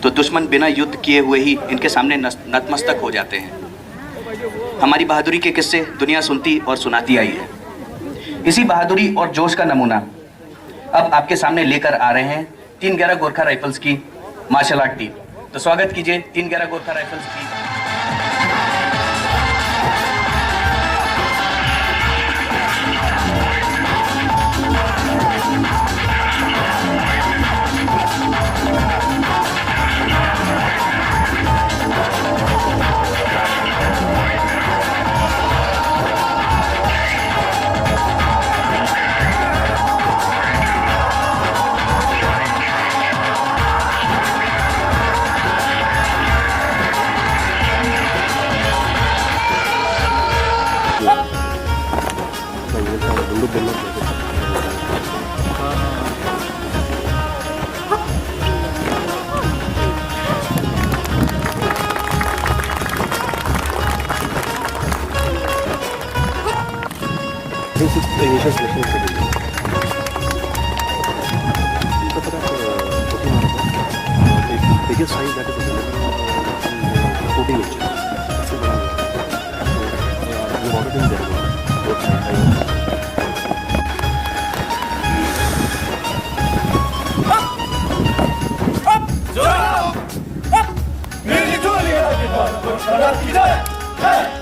तो दुश्मन बिना युद्ध किए हुए ही इनके सामने नतमस्तक हो जाते हैं। हमारी बहादुरी के किस्से दुनिया सुनती और सुनाती आई है। इसी बहादुरी और जोश का नमूना अब आपके सामने लेकर आ रहे हैं 311 गोरखा राइफल्स की मार्शल आर्ट टीम। तो स्वागत कीजिए 311 गोरखा राइफल्स की। This is the initial selection of the video. The biggest size that is available is 14 inches. इससे बड़ा नहीं। ये ऑर्डर नहीं करेगा। बहुत साइज मेरी जोली आगे बढ़, बढ़, बढ़,